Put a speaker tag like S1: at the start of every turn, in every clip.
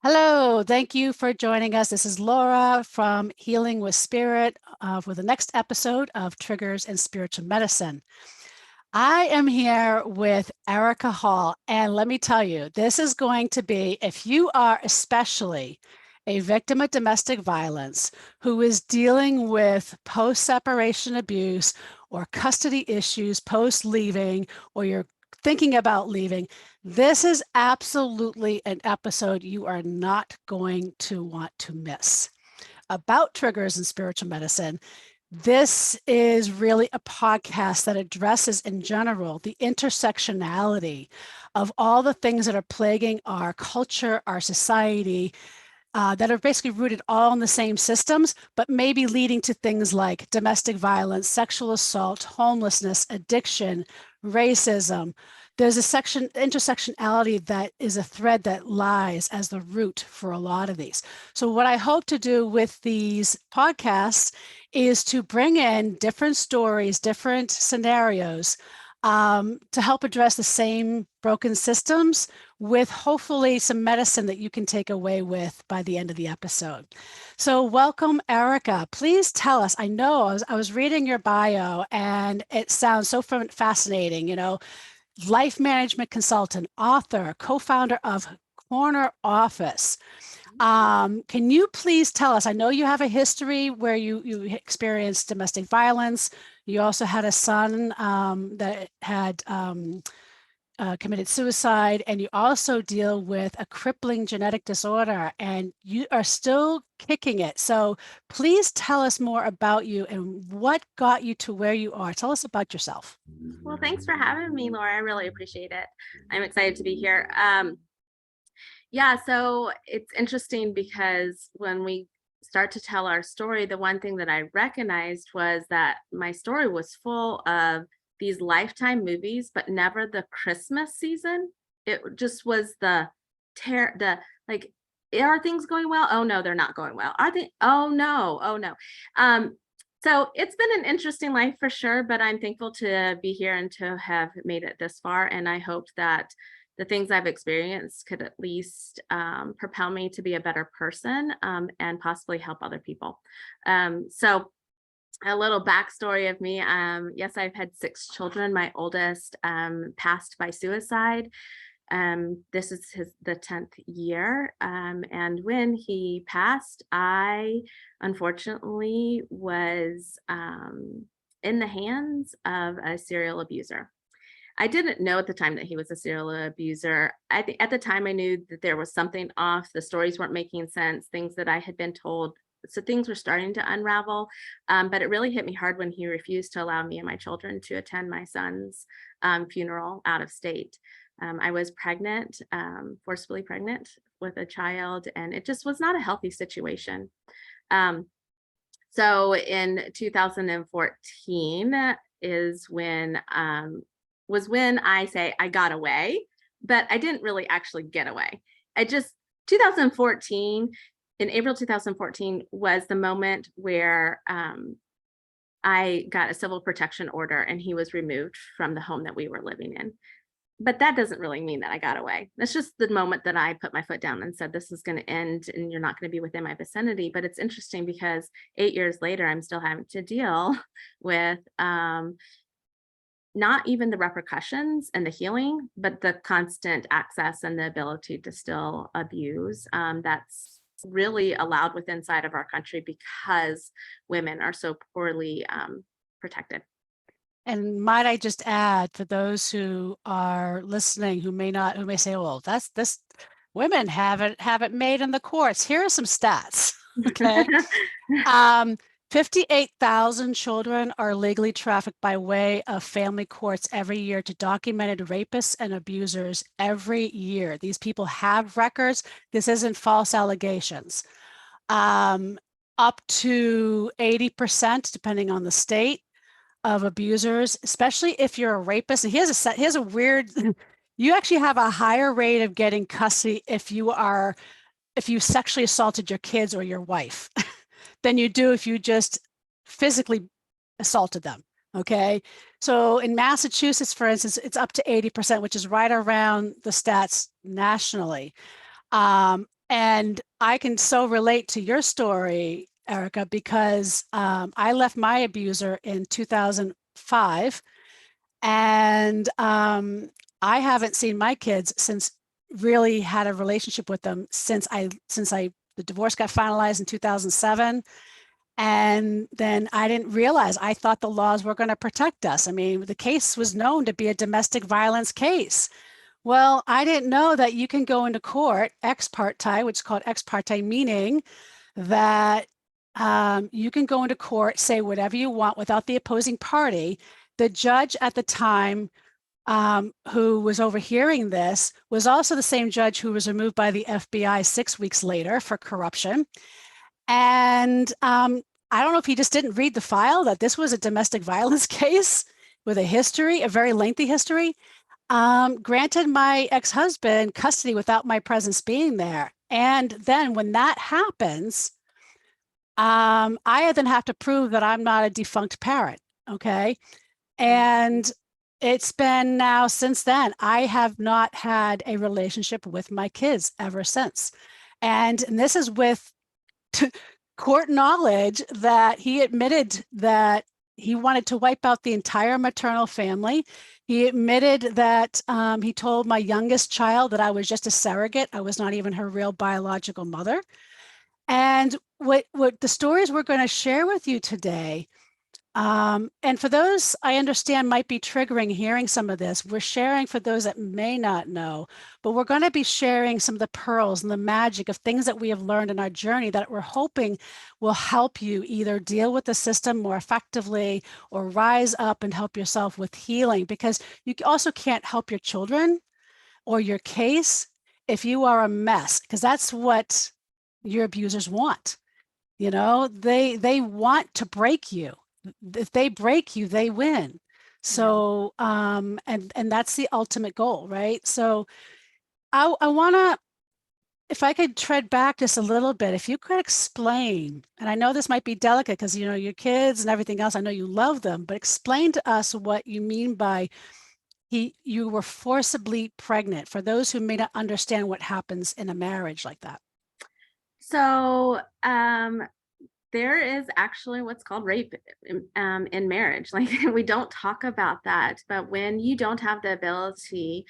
S1: Hello, thank you for joining us. This is Laura from Healing with Spirit for the next episode of Triggers and Spiritual Medicine. I am here with Erika Hull, and let me tell you, this is going to be, if you are especially a victim of domestic violence who is dealing with post-separation abuse or custody issues post-leaving, or you're thinking about leaving, this is absolutely an episode you are not going to want to miss. About triggers in spiritual medicine, this is really a podcast that addresses in general the intersectionality of all the things that are plaguing our culture, our society, that are basically rooted all in the same systems, but maybe leading to things like domestic violence, sexual assault, homelessness, addiction, racism. There's a intersectionality that is a thread that lies as the root for a lot of these. So what I hope to do with these podcasts is to bring in different stories, different scenarios, to help address the same broken systems with hopefully some medicine that you can take away with by the end of the episode. So welcome, Erika. Please tell us, I know I was reading your bio and it sounds so fascinating, life management consultant, author, co-founder of CornHer Office. Can you please tell us, I know you have a history where you experienced domestic violence. You also had a son that had committed suicide, and you also deal with a crippling genetic disorder, and you are still kicking it. So please tell us more about you and what got you to where you are. Tell us about yourself.
S2: Well, thanks for having me, Laura. I really appreciate it. I'm excited to be here. Yeah, so it's interesting because when we start to tell our story, the one thing that I recognized was that my story was full of these Lifetime movies, but never the Christmas season. It just was like, are things going well? Oh no, they're not going well. Are they? Oh no, oh no. So it's been an interesting life for sure, but I'm thankful to be here and to have made it this far. And I hope that the things I've experienced could at least propel me to be a better person, and possibly help other people. So a little backstory of me. Yes, I've had 6 children. My oldest passed by suicide. This is the 10th year. And when he passed, I unfortunately was in the hands of a serial abuser. I didn't know at the time that he was a serial abuser. At the time, I knew that there was something off. The stories weren't making sense, things that I had been told. So things were starting to unravel. But it really hit me hard when he refused to allow me and my children to attend my son's funeral out of state. I was pregnant, forcibly pregnant with a child, and it just was not a healthy situation. So in 2014 is when I say I got away, but I didn't really actually get away. 2014, in April 2014 was the moment where I got a civil protection order and he was removed from the home that we were living in. But that doesn't really mean that I got away. That's just the moment that I put my foot down and said, this is going to end and you're not going to be within my vicinity. But it's interesting because 8 years later, I'm still having to deal with not even the repercussions and the healing, but the constant access and the ability to still abuse. That's really allowed within inside of our country because women are so poorly protected.
S1: And might I just add, for those who are listening who may say, well, that's this, women haven't made in the courts. Here are some stats. Okay. 58,000 children are legally trafficked by way of family courts every year to documented rapists and abusers every year. These people have records. This isn't false allegations. Up to 80%, depending on the state, of abusers, especially if you're a rapist. And here's a weird, you actually have a higher rate of getting custody if you sexually assaulted your kids or your wife than you do if you just physically assaulted them. Okay. So in Massachusetts, for instance, it's up to 80%, which is right around the stats nationally. And I can so relate to your story, Erika, because I left my abuser in 2005, and I haven't seen my kids since, really had a relationship with them since the divorce got finalized in 2007. And then I didn't realize, I thought the laws were going to protect us. I mean, the case was known to be a domestic violence case. Well, I didn't know that you can go into court ex parte, which is called ex parte, meaning that you can go into court, say whatever you want without the opposing party. The judge at the time, who was overhearing this, was also the same judge who was removed by the FBI 6 weeks later for corruption. And I don't know if he just didn't read the file, that this was a domestic violence case with a history, a very lengthy history. Granted my ex-husband custody without my presence being there. And then when that happens, I then have to prove that I'm not a defunct parent. Okay. And it's been now, since then, I have not had a relationship with my kids ever since. And this is with court knowledge that he admitted that he wanted to wipe out the entire maternal family. He admitted that he told my youngest child that I was just a surrogate. I was not even her real biological mother. And what the stories we're going to share with you today, and for those I understand might be triggering hearing some of this, we're sharing for those that may not know, but we're going to be sharing some of the pearls and the magic of things that we have learned in our journey that we're hoping will help you either deal with the system more effectively or rise up and help yourself with healing, because you also can't help your children or your case if you are a mess, because that's what your abusers want. You know, they want to break you. If they break you, they win. So and that's the ultimate goal, right? So I want to, if I could tread back just a little bit, if you could explain, and I know this might be delicate because you know your kids and everything else, I know you love them, but explain to us what you mean by you were forcibly pregnant, for those who may not understand what happens in a marriage like that.
S2: So there is actually what's called rape in marriage. Like we don't talk about that, but when you don't have the ability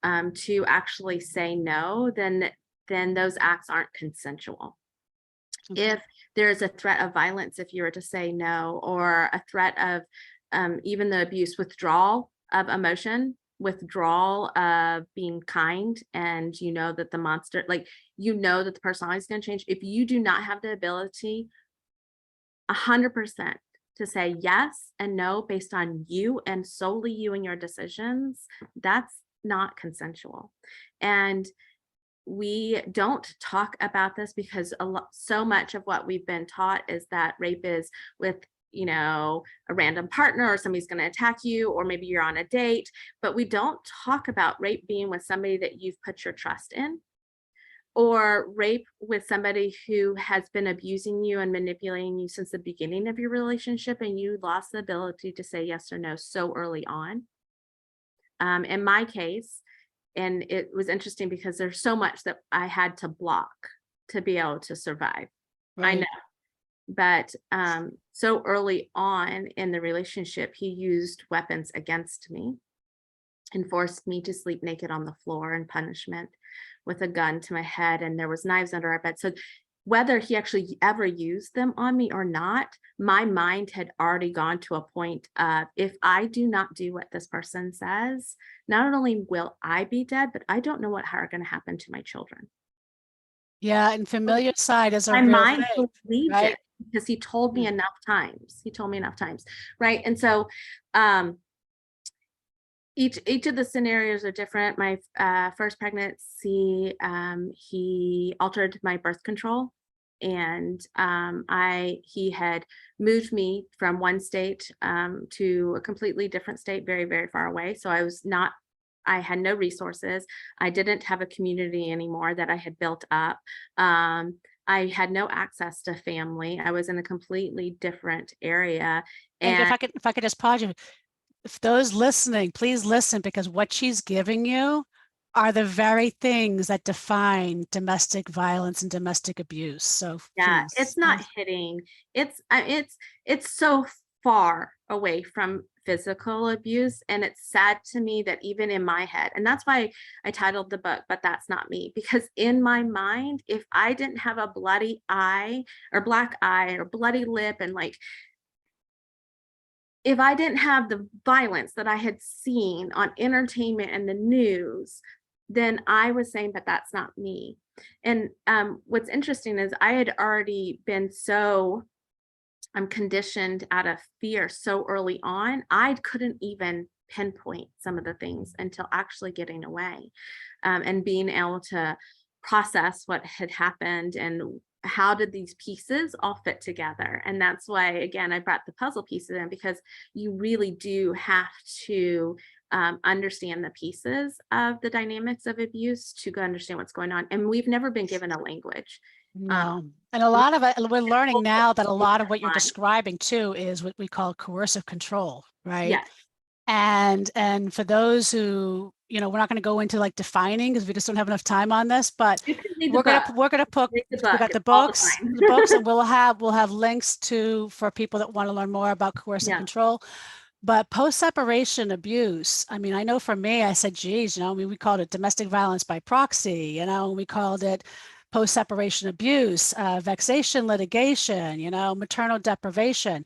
S2: to actually say no, then those acts aren't consensual.
S1: Okay.
S2: If there's a threat of violence, if you were to say no, or a threat of even the abuse, withdrawal of emotion, withdrawal of being kind, and you know that the monster, like you know that the personality is going to change. If you do not have the ability 100% to say yes and no based on you and solely you and your decisions, that's not consensual. And we don't talk about this because so much of what we've been taught is that rape is with, you know, a random partner, or somebody's going to attack you, or maybe you're on a date. But we don't talk about rape being with somebody that you've put your trust in, or rape with somebody who has been abusing you and manipulating you since the beginning of your relationship, and you lost the ability to say yes or no so early on. In my case, and it was interesting because there's so much that I had to block to be able to survive. Right. I know. But so early on in the relationship, he used weapons against me and forced me to sleep naked on the floor in punishment, with a gun to my head, and there was knives under our bed. So whether he actually ever used them on me or not, my mind had already gone to a point of, if I do not do what this person says, not only will I be dead, but I don't know what are going to happen to my children.
S1: Yeah, and familiar side is a
S2: my
S1: real
S2: mind
S1: thing,
S2: believed
S1: right?
S2: it because he told me enough times. He told me enough times, right? And so each of the scenarios are different. My first pregnancy, he altered my birth control, and he had moved me from one state to a completely different state, very, very far away. So I had no resources. I didn't have a community anymore that I had built up. I had no access to family. I was in a completely different area.
S1: And if I could just pause you, if those listening, please listen, because what she's giving you are the very things that define domestic violence and domestic abuse. So
S2: Yeah, it's
S1: please.
S2: not hitting. It's so far away from physical abuse, and it's sad to me that even in my head, and that's why I titled the book, But That's Not Me, because in my mind, if I didn't have a bloody eye or black eye or bloody lip, and like if I didn't have the violence that I had seen on entertainment and the news, then I was saying, but that's not me. And what's interesting is I had already been so I'm conditioned out of fear so early on, I couldn't even pinpoint some of the things until actually getting away, and being able to process what had happened and how did these pieces all fit together. And that's why, again, I brought the puzzle pieces in, because you really do have to understand the pieces of the dynamics of abuse to go understand what's going on. And we've never been given a language. Um,
S1: No. And a lot of it, we're learning now that a lot of what you're
S2: Line.
S1: describing too is what we call coercive control, right?
S2: Yes,
S1: And for those who, we're not going to go into like defining because we just don't have enough time on this, but
S2: you can read the book.
S1: we're gonna put
S2: Read the
S1: we
S2: book
S1: got
S2: all the
S1: the
S2: time.
S1: books, and we'll have links to for people that want to learn more about coercive
S2: Yeah.
S1: control. But post-separation abuse, I mean, I know for me, I said, geez, I mean, we called it domestic violence by proxy, and we called it post-separation abuse, vexation litigation, maternal deprivation.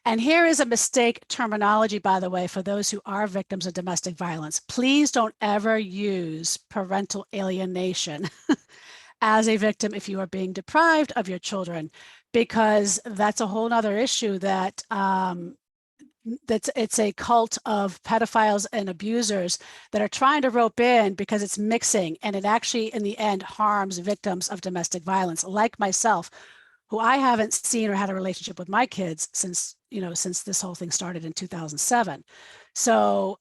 S1: And here is a mistake terminology, by the way, for those who are victims of domestic violence. Please don't ever use parental alienation as a victim if you are being deprived of your children, because that's a whole other issue that's it's a cult of pedophiles and abusers that are trying to rope in because it's mixing, and it actually in the end harms victims of domestic violence like myself, who I haven't seen or had a relationship with my kids since this whole thing started in 2007. So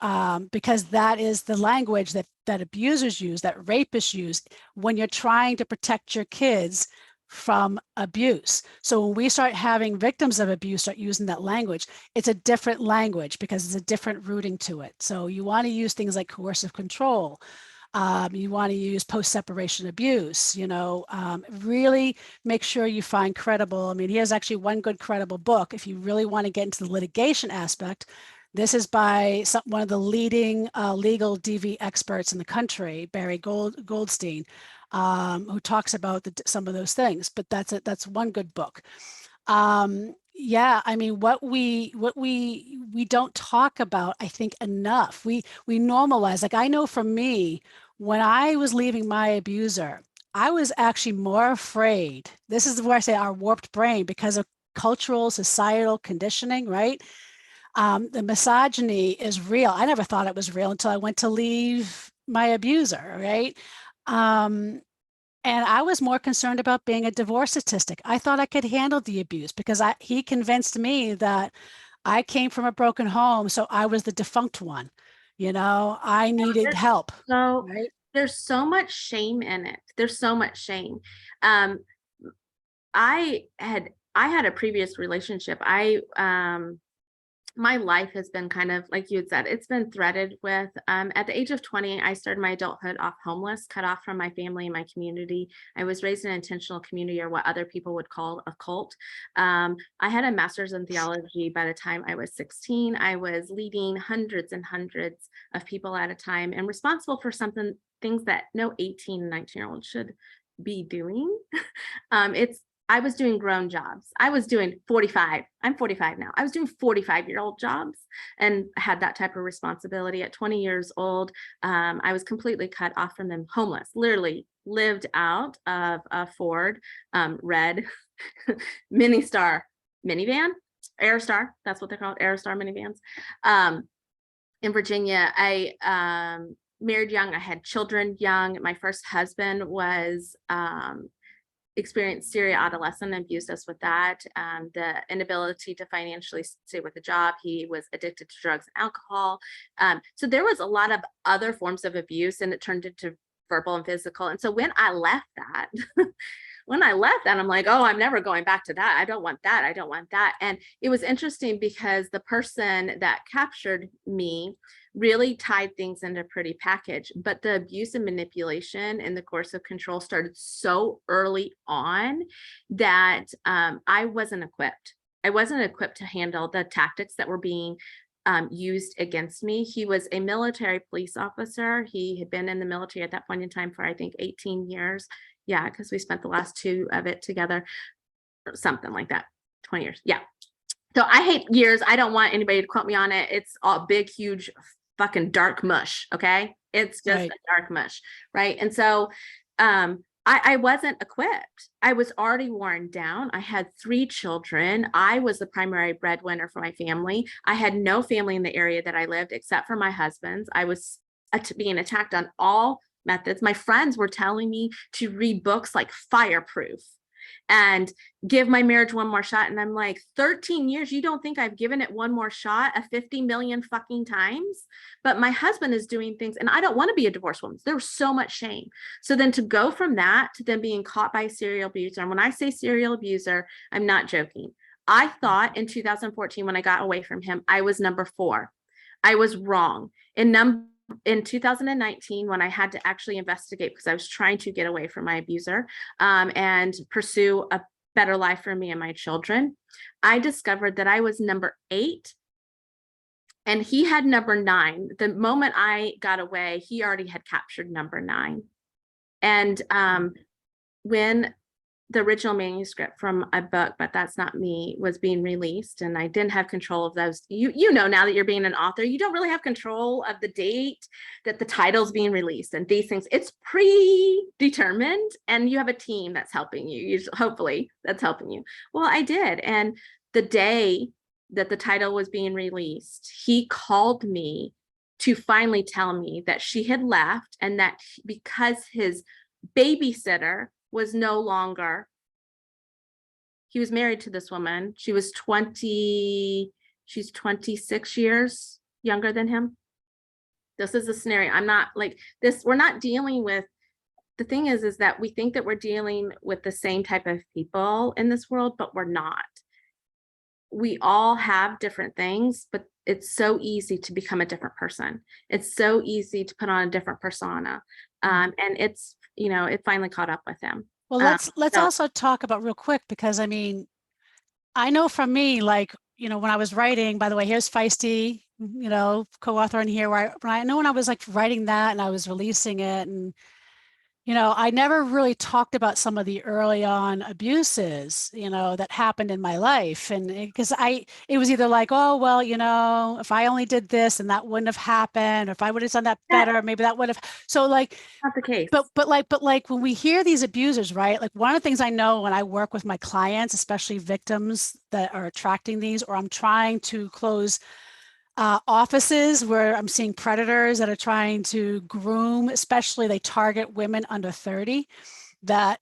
S1: because that is the language that abusers use, that rapists use when you're trying to protect your kids from abuse. So when we start having victims of abuse start using that language, it's a different language because it's a different rooting to it. So you want to use things like coercive control. You want to use post-separation abuse, really make sure you find credible. I mean, here's actually one good credible book. If you really want to get into the litigation aspect, this is by one of the leading legal DV experts in the country, Barry Goldstein, who talks about some of those things. But that's one good book. Yeah, I mean, what we don't talk about, I think, enough. We normalize. Like I know for me, when I was leaving my abuser, I was actually more afraid. This is where I say our warped brain because of cultural, societal conditioning, right? The misogyny is real. I never thought it was real until I went to leave my abuser, right? Um, and I was more concerned about being a divorce statistic. I thought I could handle the abuse because he convinced me that I came from a broken home, so I was the defunct one. I needed
S2: There's
S1: help,
S2: so
S1: right?
S2: there's so much shame in it. There's so much shame. Um, I had a previous relationship. My life has been kind of like you had said, it's been threaded with at the age of 20, I started my adulthood off homeless, cut off from my family and my community. I was raised in an intentional community, or what other people would call a cult. I had a master's in theology by the time I was 16. I was leading hundreds and hundreds of people at a time and responsible for things that no 18 and 19-year-old should be doing. It's I was doing grown jobs. I was doing 45. I'm 45 now. I was doing 45-year-old jobs and had that type of responsibility at 20 years old. I was completely cut off from them, homeless, literally lived out of a Ford red mini star minivan, Aerostar. That's what they're called, Aerostar minivans. In Virginia, I married young. I had children young. My first husband was experienced serial adolescent, abused us with that. The inability to financially stay with a job. He was addicted to drugs and alcohol. So there was a lot of other forms of abuse, and it turned into verbal and physical. And so when I left that, I'm like, oh, I'm never going back to that. I don't want that. I don't want that. And it was interesting because the person that captured me really tied things into a pretty package. But the abuse and manipulation and the coercive control started so early on that I wasn't equipped. I wasn't equipped to handle the tactics that were being used against me. He was a military police officer. He had been in the military at that point in time for, I think, 18 years. Yeah, because we spent the last 2 of it together, or something like that. 20 years. Yeah. So I hate years. I don't want anybody to quote me on it. It's all big, huge, fucking dark mush. Okay. It's just a dark mush. Right. And so I wasn't equipped. I was already worn down. I had 3 children. I was the primary breadwinner for my family. I had no family in the area that I lived except for my husband's. I was being attacked on all methods. My friends were telling me to read books like Fireproof and give my marriage one more shot. And I'm like, 13 years, you don't think I've given it one more shot 50 million fucking times? But my husband is doing things, and I don't want to be a divorced woman. There was so much shame. So then to go from that to then being caught by a serial abuser, and when I say serial abuser, I'm not joking. I thought in 2014, when I got away from him, I was number 4. I was wrong. In 2019, when I had to actually investigate because I was trying to get away from my abuser and pursue a better life for me and my children, I discovered that I was number 8 and he had number 9. The moment I got away, he already had captured number 9. And when the original manuscript from a book, But That's Not Me, was being released, and I didn't have control of those. You know, now that you're being an author, you don't really have control of the date that the title's being released and these things. It's predetermined, and you have a team that's helping you. Hopefully that's helping you. Well, I did. And the day that the title was being released, he called me to finally tell me that she had left, and that because his babysitter was no longer, he was married to this woman. She's 26 years younger than him. This is a scenario. I'm not like this. We're not dealing with, the thing is that we think that we're dealing with the same type of people in this world, but we're not. We all have different things, but it's so easy to become a different person. It's so easy to put on a different persona. And it's, you know, it finally caught up with him.
S1: Well, let's also talk about real quick, because I mean, I know from me, like, you know, when I was writing, by the way, here's Feisty, you know, co-author in here, where I know when I was like writing that and I was releasing it, and you know, I never really talked about some of the early on abuses, you know, that happened in my life. And because it was either like, oh, well, you know, if I only did this and that wouldn't have happened, or if I would have done that better, maybe that would have. So like,
S2: not the case.
S1: But like when we hear these abusers, right? Like one of the things I know when I work with my clients, especially victims that are attracting these, or I'm trying to close offices where I'm seeing predators that are trying to groom, especially they target women under 30, that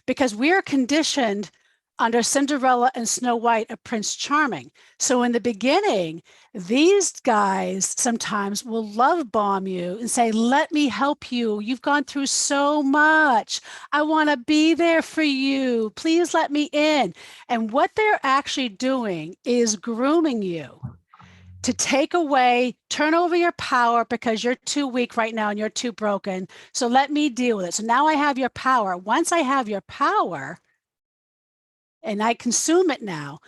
S1: because we are conditioned under Cinderella and Snow White of Prince Charming. So in the beginning, these guys sometimes will love bomb you and say, let me help you. You've gone through so much. I want to be there for you. Please let me in. And what they're actually doing is grooming you to take away, turn over your power because you're too weak right now and you're too broken. So let me deal with it. So now I have your power. Once I have your power and I consume it now,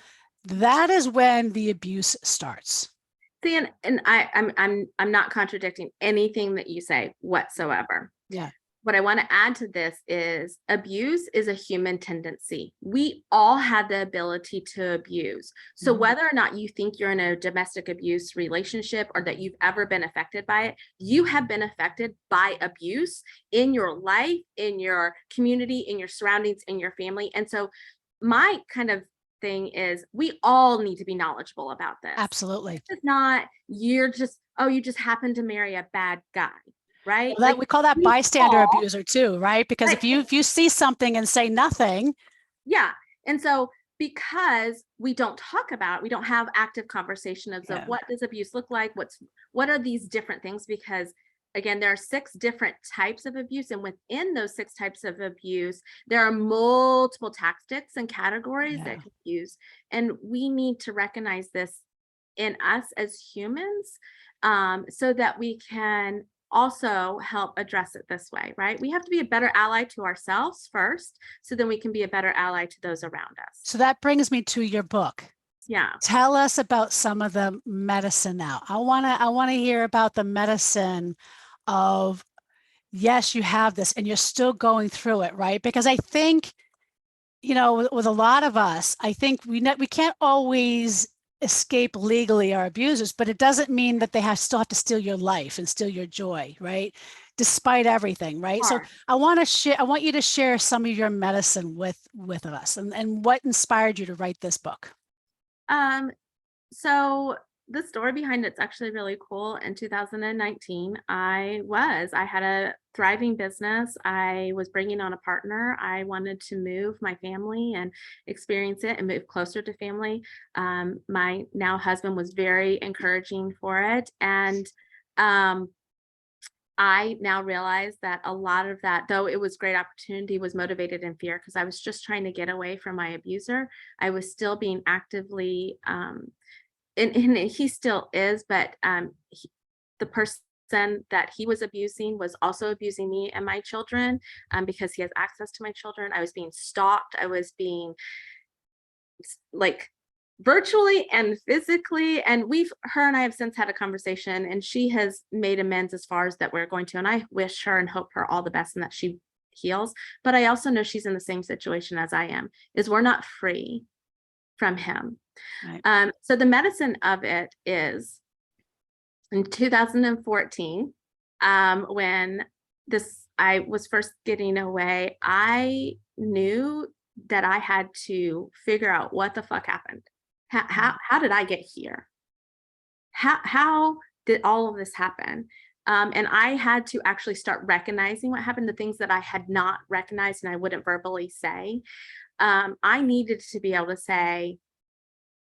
S1: that is when the abuse starts.
S2: See, and I'm not contradicting anything that you say whatsoever.
S1: Yeah.
S2: What I want to add to this is abuse is a human tendency. We all have the ability to abuse. So whether or not you think you're in a domestic abuse relationship or that you've ever been affected by it, you have been affected by abuse in your life, in your community, in your surroundings, in your family. And so my kind of thing is we all need to be knowledgeable about this.
S1: Absolutely.
S2: It's not, you just happen to marry a bad guy. Right?
S1: Well, we call that bystander abuser too, right? Because if you see something and say nothing.
S2: Yeah. And so because we don't talk about, we don't have active conversations of what does abuse look like? What are these different things? Because again, there are 6 different types of abuse. And within those 6 types of abuse, there are multiple tactics and categories that can be used. And we need to recognize this in us as humans, so that we can also help address it this way, right? We have to be a better ally to ourselves first, so then we can be a better ally to those around us.
S1: So that brings me to your book.
S2: Yeah.
S1: Tell us about some of the medicine now. I want to hear about the medicine of, yes, you have this and you're still going through it, right? Because I think, with a lot of us, I think we can't always escape legally our abusers, but it doesn't mean that they still have to steal your life and steal your joy, right? Despite everything, right?
S2: Sure.
S1: So I want you to share some of your medicine with us, and what inspired you to write this book.
S2: So the story behind it's actually really cool. In 2019, I had a thriving business. I was bringing on a partner. I wanted to move my family and experience it and move closer to family. My now husband was very encouraging for it. And I now realize that a lot of that, though it was great opportunity, was motivated in fear, because I was just trying to get away from my abuser. I was still being actively, and he still is, but the person that he was abusing was also abusing me and my children, because he has access to my children. I was being stalked. I was being like virtually and physically, and her and I have since had a conversation, and she has made amends as far as that we're going to, and I wish her and hope her all the best and that she heals. But I also know she's in the same situation as I am, is we're not free from him. Right. So the medicine of it is, in 2014, when I was first getting away, I knew that I had to figure out what the fuck happened. How did I get here? How did all of this happen? And I had to actually start recognizing what happened, the things that I had not recognized and I wouldn't verbally say. I needed to be able to say,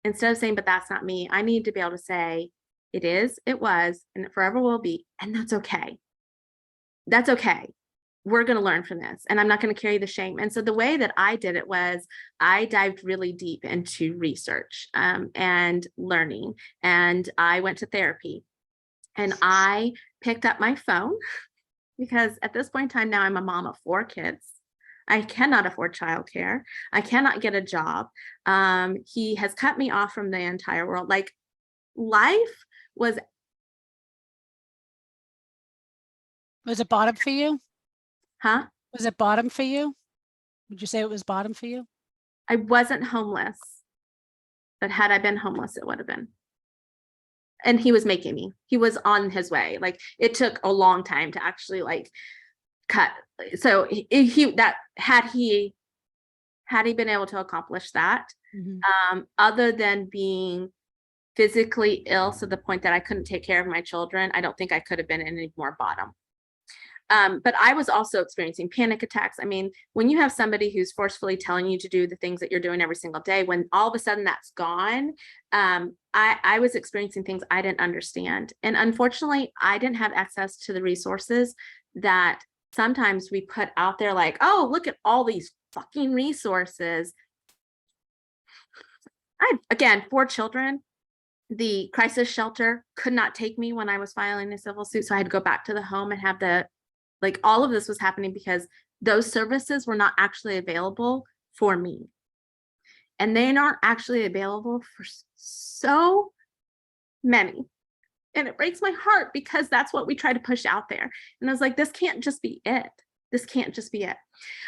S2: instead of saying, but that's not me, I need to be able to say, it is, it was, and it forever will be. And that's okay. That's okay. We're going to learn from this, and I'm not going to carry the shame. And so the way that I did it was I dived really deep into research and learning, and I went to therapy, and I picked up my phone, because at this point in time now I'm a mom of 4 kids. I cannot afford childcare. I cannot get a job. He has cut me off from the entire world. Like, life was.
S1: Was it bottom for you?
S2: Huh?
S1: Was it bottom for you? Would you say it was bottom for you?
S2: I wasn't homeless, but had I been homeless, it would have been. And he was making me. He was on his way. Like, it took a long time to actually cut. So had he been able to accomplish that, other than being physically ill to the point that I couldn't take care of my children, I don't think I could have been any more bottom. But I was also experiencing panic attacks. I mean, when you have somebody who's forcefully telling you to do the things that you're doing every single day, when all of a sudden that's gone, I was experiencing things I didn't understand. And unfortunately, I didn't have access to the resources that sometimes we put out there, like, oh, look at all these fucking resources. Again, 4 children. The crisis shelter could not take me when I was filing a civil suit. So I had to go back to the home and have all of this was happening because those services were not actually available for me. And they aren't actually available for so many. And it breaks my heart, because that's what we try to push out there. And I was like, this can't just be it. This can't just be it.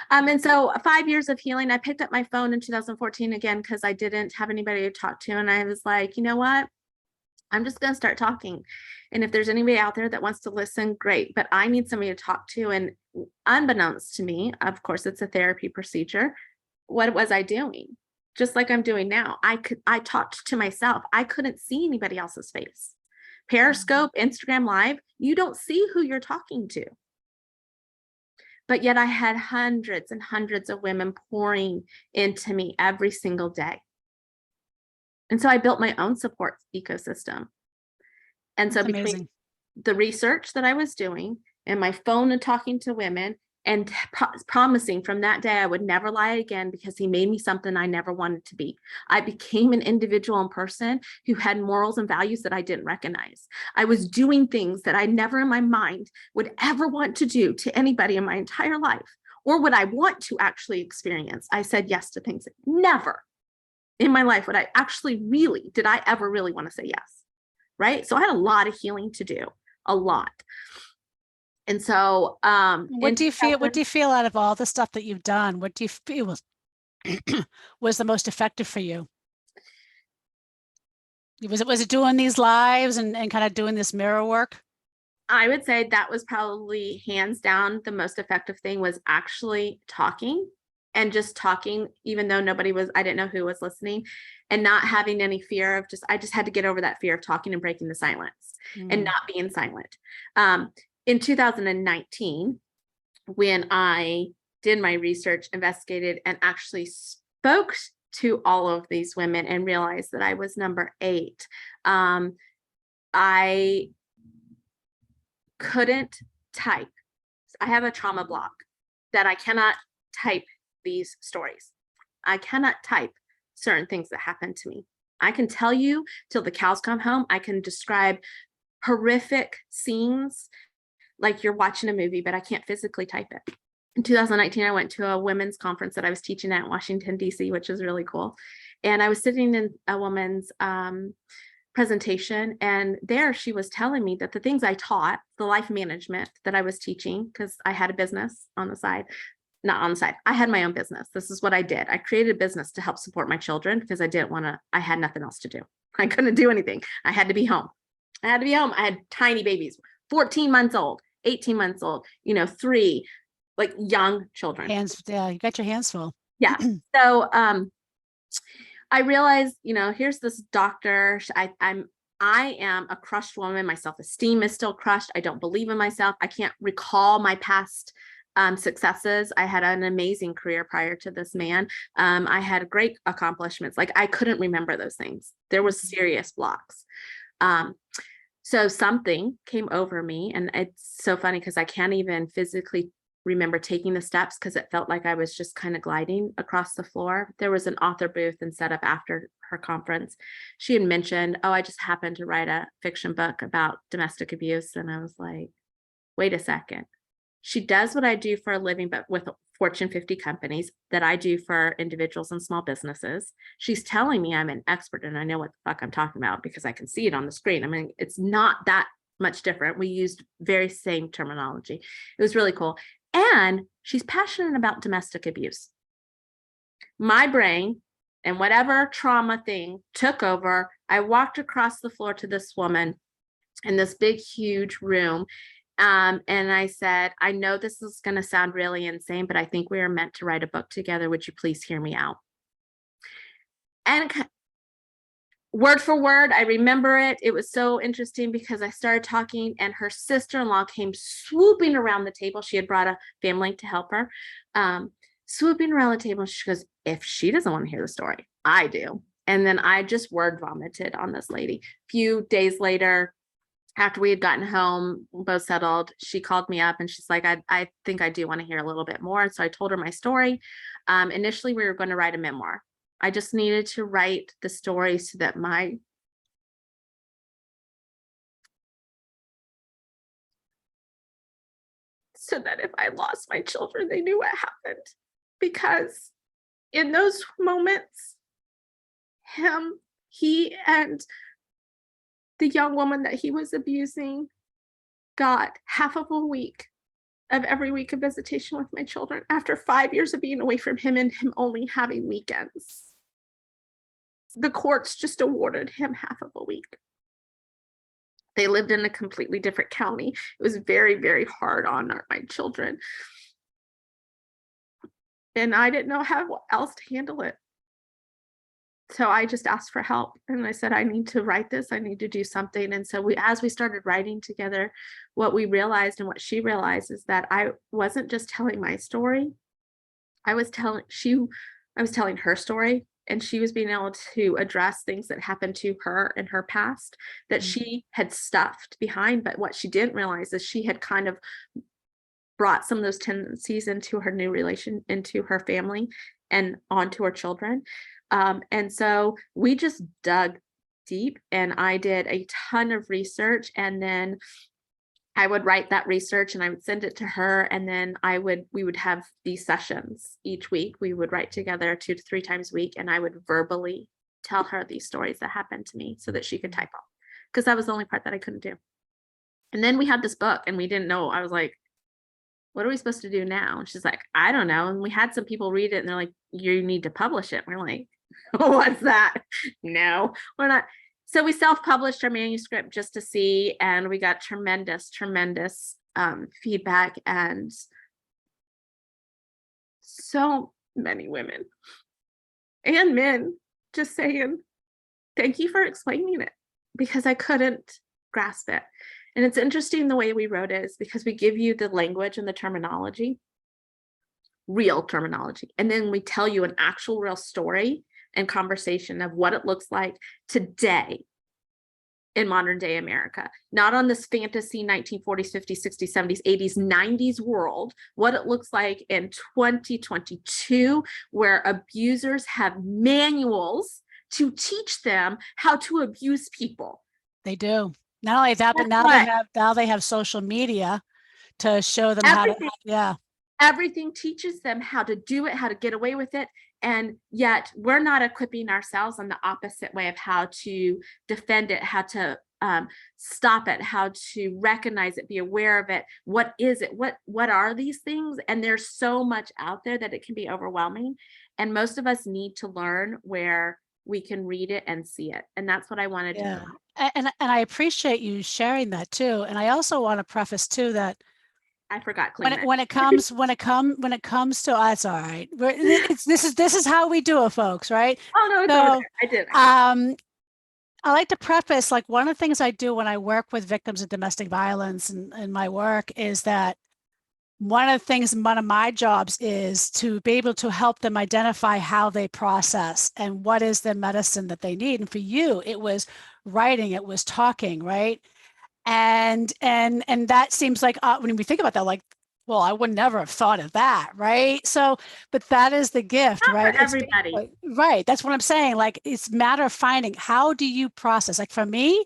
S2: And so 5 years of healing, I picked up my phone in 2014 again, because I didn't have anybody to talk to. And I was like, you know what? I'm just going to start talking. And if there's anybody out there that wants to listen, great. But I need somebody to talk to. And unbeknownst to me, of course, it's a therapy procedure. What was I doing? Just like I'm doing now. I talked to myself. I couldn't see anybody else's face. Periscope, Instagram Live, you don't see who you're talking to. But yet I had hundreds and hundreds of women pouring into me every single day. And so I built my own support ecosystem. And so the research that I was doing and my phone and talking to women and promising from that day I would never lie again, because he made me something I never wanted to be. I became an individual and person who had morals and values that I didn't recognize. I was doing things that I never in my mind would ever want to do to anybody in my entire life, or would I want to actually experience. I said yes to things that never in my life would I actually really, did I ever really want to say yes? Right? So I had a lot of healing to do, a lot. And so,
S1: what do you feel out of all the stuff that you've done? What do you feel was the most effective for you? Was it doing these lives and kind of doing this mirror work?
S2: I would say that was probably hands down the most effective thing, was actually talking, and just talking, even though I didn't know who was listening, and not having any fear of I just had to get over that fear of talking and breaking the silence and not being silent. In 2019, when I did my research, investigated, and actually spoke to all of these women and realized that I was number 8, I couldn't type. I have a trauma block that I cannot type these stories. I cannot type certain things that happened to me. I can tell you till the cows come home. I can describe horrific scenes like you're watching a movie, but I can't physically type it. In 2019, I went to a women's conference that I was teaching at in Washington, D.C., which is really cool. And I was sitting in a woman's presentation, and there she was telling me that the things I taught, the life management that I was teaching, because I had a business on the side, not on the side, I had my own business. This is what I did. I created a business to help support my children because I had nothing else to do. I couldn't do anything. I had to be home. I had tiny babies, 14 months old, 18 months old, 3, like young children.
S1: Yeah, you got your hands full.
S2: Yeah. So I realized, here's this doctor. I am a crushed woman. My self-esteem is still crushed. I don't believe in myself. I can't recall my past successes. I had an amazing career prior to this man. I had great accomplishments. Like, I couldn't remember those things. There was serious blocks. So something came over me, and it's so funny because I can't even physically remember taking the steps because it felt like I was just kind of gliding across the floor. There was an author booth and set up after her conference. She had mentioned, I just happened to write a fiction book about domestic abuse. And I was like, wait a second. She does what I do for a living, but with Fortune 50 companies that I do for individuals and small businesses. She's telling me I'm an expert and I know what the fuck I'm talking about because I can see it on the screen. I mean, it's not that much different. We used very same terminology. It was really cool. And she's passionate about domestic abuse. My brain and whatever trauma thing took over. I walked across the floor to this woman in this big, huge room. And I said, I know this is going to sound really insane, but I think we are meant to write a book together. Would you please hear me out? And word for word, I remember it. It was so interesting because I started talking and her sister-in-law came swooping around the table. She had brought a family to help her, swooping around the table. She goes, if she doesn't want to hear the story, I do. And then I just word vomited on this lady. A few days later, after we had gotten home, both settled, she called me up and she's like, I think I do want to hear a little bit more. So I told her my story. Initially, we were going to write a memoir. I just needed to write the story so that if I lost my children, they knew what happened. Because in those moments, he and the young woman that he was abusing got half of a week of every week of visitation with my children after 5 years of being away from him and him only having weekends. The courts just awarded him half of a week. They lived in a completely different county. It was very, very hard on my children. And I didn't know how else to handle it. So I just asked for help and I said, I need to write this. I need to do something. And so as we started writing together, what we realized and what she realized is that I wasn't just telling my story. I was telling her story and she was being able to address things that happened to her in her past that
S1: Mhm.
S2: she had stuffed behind. But what she didn't realize is she had kind of brought some of those tendencies into her new relation, into her family and onto her children. And so we just dug deep, and I did a ton of research, and then I would write that research and I would send it to her, and then we would have these sessions each week. We would write together 2 to 3 times a week, and I would verbally tell her these stories that happened to me so that she could type off, because that was the only part that I couldn't do. And then we had this book and we didn't know. I was like, what are we supposed to do now? And she's like, I don't know. And we had some people read it and they're like, you need to publish it. And we're like, what's that? No, we're not. So we self-published our manuscript just to see, and we got tremendous feedback, and so many women and men just saying, thank you for explaining it, because I couldn't grasp it. And it's interesting the way we wrote it is because we give you the language and the terminology, real terminology, and then we tell you an actual real story and conversation of what it looks like today in modern day America, not on this fantasy 1940s, 50s, 60s, 70s, 80s, 90s world, what it looks like in 2022, where abusers have manuals to teach them how to abuse people.
S1: They do. Not only that, but now they have social media to show them how to, yeah.
S2: Everything teaches them how to do it, how to get away with it. And yet we're not equipping ourselves on the opposite way of how to defend it, how to stop it, how to recognize it, be aware of it. What is it? What are these things? And there's so much out there that it can be overwhelming. And most of us need to learn where we can read it and see it. And that's what I wanted to
S1: Yeah.
S2: do.
S1: And I appreciate you sharing that too. And I also want to preface too that
S2: I forgot
S1: when it comes to that's all right. This is how we do it, folks, right?
S2: Oh no, it's over there. I did.
S1: I like to preface, like, one of the things I do when I work with victims of domestic violence in my work is that one of my jobs is to be able to help them identify how they process and what is the medicine that they need. And for you, it was writing, it was talking, right? And that seems like, when we think about that, like, well, I would never have thought of that, right? So, but that is the gift,
S2: Not
S1: right?
S2: for everybody.
S1: Right. That's what I'm saying. Like, it's a matter of finding, how do you process? Like, for me,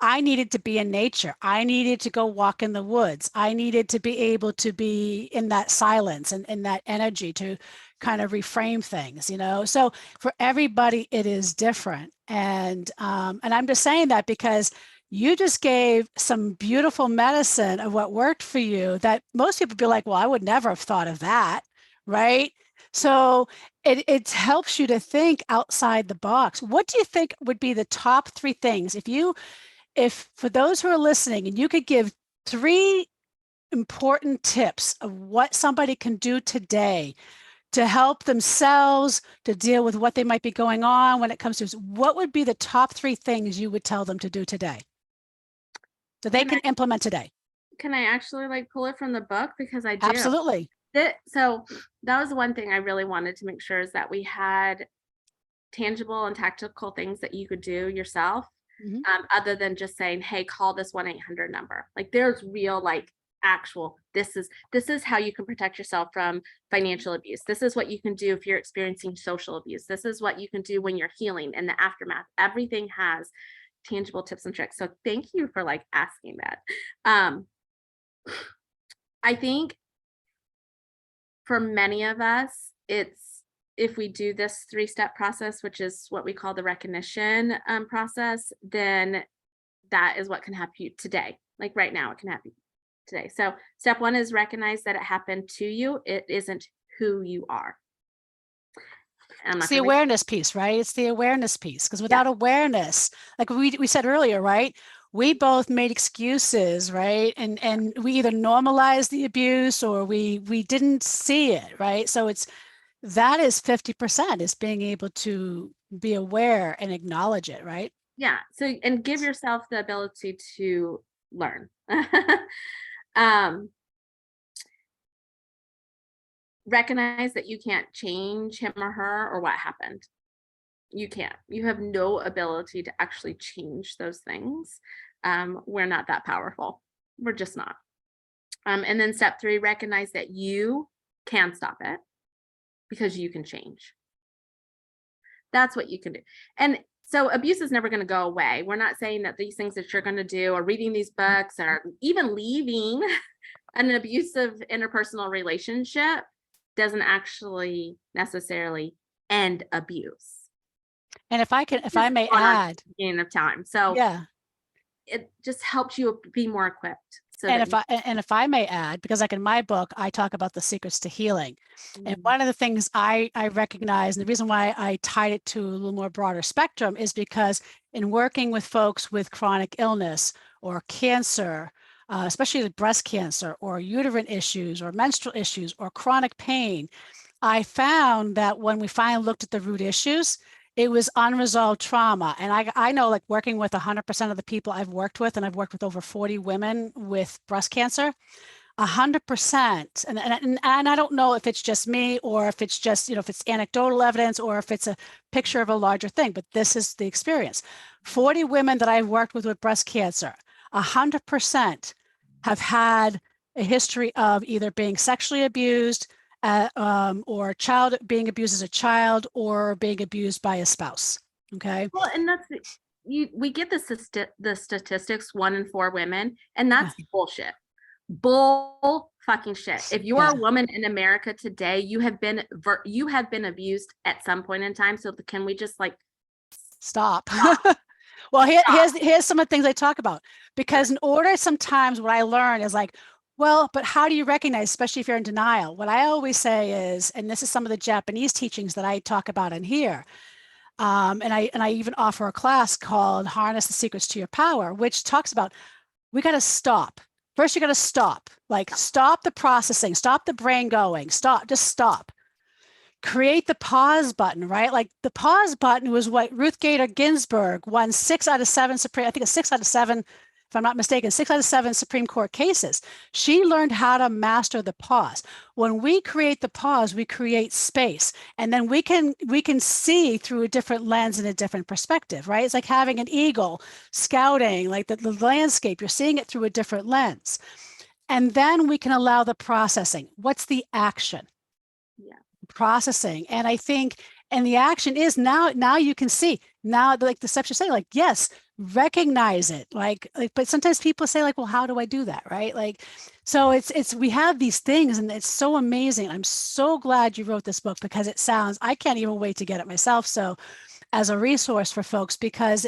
S1: I needed to be in nature. I needed to go walk in the woods. I needed to be able to be in that silence and in that energy to kind of reframe things, you know? So for everybody, it is different. And I'm just saying that because you just gave some beautiful medicine of what worked for you that most people be like, well, I would never have thought of that, right? So it helps you to think outside the box. What do you think would be the top 3 things if for those who are listening, and you could give 3 important tips of what somebody can do today to help themselves to deal with what they might be going on when it comes to, what would be the top 3 things you would tell them to do today so they can implement today?
S2: Can I actually like pull it from the book? Because I do.
S1: Absolutely.
S2: So that was one thing I really wanted to make sure is that we had tangible and tactical things that you could do yourself, other than just saying, hey, call this 1-800 number. Like, there's real, like, actual, this is how you can protect yourself from financial abuse. This is what you can do if you're experiencing social abuse. This is what you can do when you're healing in the aftermath. Everything has tangible tips and tricks. So thank you for like asking that. I think for many of us, it's, if we do this 3-step process, which is what we call the recognition process, then that is what can happen to you today. Like right now, it can happen today. So step 1 is recognize that it happened to you. It isn't who you are.
S1: It's the awareness piece, right? It's the awareness piece, because without awareness, like we said earlier, right? We both made excuses, right? And we either normalized the abuse or we didn't see it, right? So that is 50%, is being able to be aware and acknowledge it, right?
S2: Yeah. So, and give yourself the ability to learn. Recognize that you can't change him or her or what happened. You can't. You have no ability to actually change those things. We're not that powerful. We're just not. And then step 3, recognize that you can stop it because you can change. That's what you can do. And so abuse is never going to go away. We're not saying that these things that you're going to do, or reading these books, or even leaving an abusive interpersonal relationship, doesn't actually necessarily end abuse.
S1: And if I may add,
S2: beginning of time. So
S1: yeah,
S2: it just helps you be more equipped. So
S1: and if I may add, because like in my book, I talk about the secrets to healing. And one of the things I recognize, and the reason why I tied it to a little more broader spectrum, is because in working with folks with chronic illness or cancer, especially with breast cancer or uterine issues or menstrual issues or chronic pain, I found that when we finally looked at the root issues, it was unresolved trauma. And I know, like, working with 100% of the people I've worked with, and I've worked with over 40 women with breast cancer, 100%. And I don't know if it's just me, or if it's just, if it's anecdotal evidence, or if it's a picture of a larger thing, but this is the experience. 40 women that I've worked with breast cancer, 100% have had a history of either being sexually abused, or a child being abused as a child, or being abused by a spouse. Okay.
S2: Well, and that's we get the statistics 1 in 4 women, and that's bullshit. Bull fucking shit. If you're a woman in America today, you have been abused at some point in time. So can we just like
S1: stop? Well, here's some of the things I talk about, because in order, sometimes what I learn is like, well, but how do you recognize, especially if you're in denial? What I always say is, and this is some of the Japanese teachings that I talk about in here, and I even offer a class called Harness the Secrets to Your Power, which talks about, we got to stop. First, you got to stop. Like, stop the processing, stop the brain going, just stop. Create the pause button, right? Like, the pause button was what Ruth Bader Ginsburg won 6 out of 7 Supreme, I think it's 6 out of 7, if I'm not mistaken, 6 out of 7 Supreme Court cases. She learned how to master the pause. When we create the pause, we create space, and then we can see through a different lens and a different perspective, right? It's like having an eagle scouting, like the landscape. You're seeing it through a different lens. And then we can allow the processing. What's the action?
S2: Yeah.
S1: Processing. And I think, and the action is now you can see, now, like the steps you're saying, like, yes, recognize it, like, but sometimes people say, like, well, how do I do that, right? Like, so it's we have these things, and it's so amazing. I'm so glad you wrote this book, because I can't even wait to get it myself, so as a resource for folks, because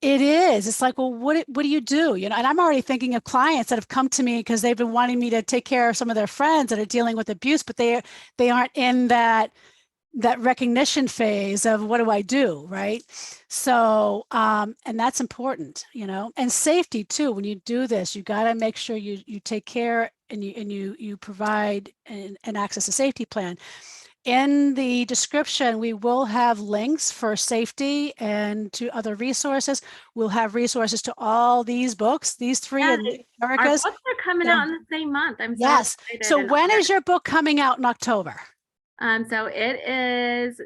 S1: it's like, well, what do you do? And I'm already thinking of clients that have come to me because they've been wanting me to take care of some of their friends that are dealing with abuse, but they aren't in that recognition phase of, what do I do, right? So, and that's important, and safety too. When you do this, you got to make sure you take care, and you provide and access a safety plan. In the description, we will have links for safety and to other resources. We'll have resources to all these books, these 3, and Erika's.
S2: Our books are coming out in the same month. I'm
S1: yes.
S2: so excited.
S1: So when is your book coming out in October?
S2: So it is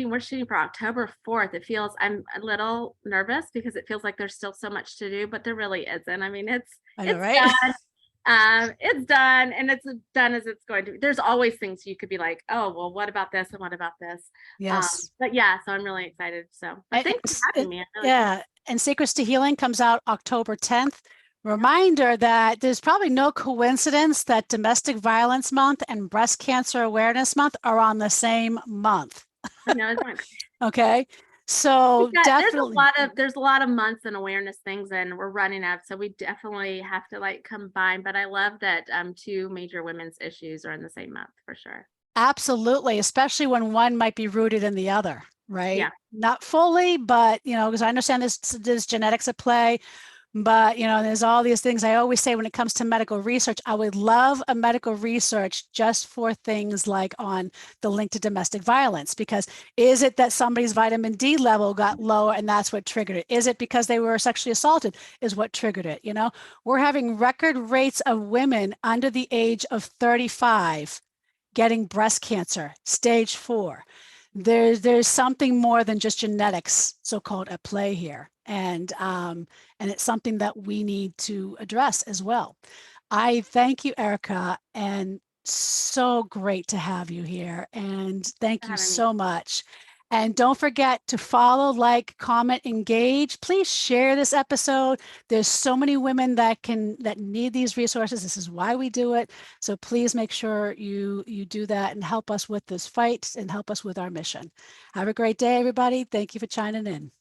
S2: we're shooting for October 4th. I'm a little nervous because it feels like there's still so much to do, but there really isn't. I mean, it's right? Done. It's done, and it's done as it's going to be. There's always things you could be like, oh, well, what about this? And what about this?
S1: Yes.
S2: But yeah, so I'm really excited. So thanks for having me.
S1: And Secrets to Healing comes out October 10th. Reminder that there's probably no coincidence that Domestic Violence Month and Breast Cancer Awareness Month are on the same month.
S2: I know, it's fine.
S1: Okay. So definitely
S2: there's a lot of months and awareness things, and we're running out. So we definitely have to like combine, but I love that 2 major women's issues are in the same month for sure.
S1: Absolutely. Especially when one might be rooted in the other, right?
S2: Yeah.
S1: Not fully, but because I understand there's genetics at play. But, there's all these things. I always say, when it comes to medical research, I would love a medical research just for things like on the link to domestic violence, because is it that somebody's vitamin D level got low and that's what triggered it? Is it because they were sexually assaulted is what triggered it? We're having record rates of women under the age of 35 getting breast cancer, stage 4. there's something more than just genetics, so-called, at play here, and it's something that we need to address as well. I thank you, Erika, and so great to have you here, and thank you
S2: Having me.
S1: so much. And don't forget to follow, like, comment, engage. Please share this episode. There's so many women that need these resources. This is why we do it. So please make sure you do that and help us with this fight and help us with our mission. Have a great day, everybody. Thank you for chiming in.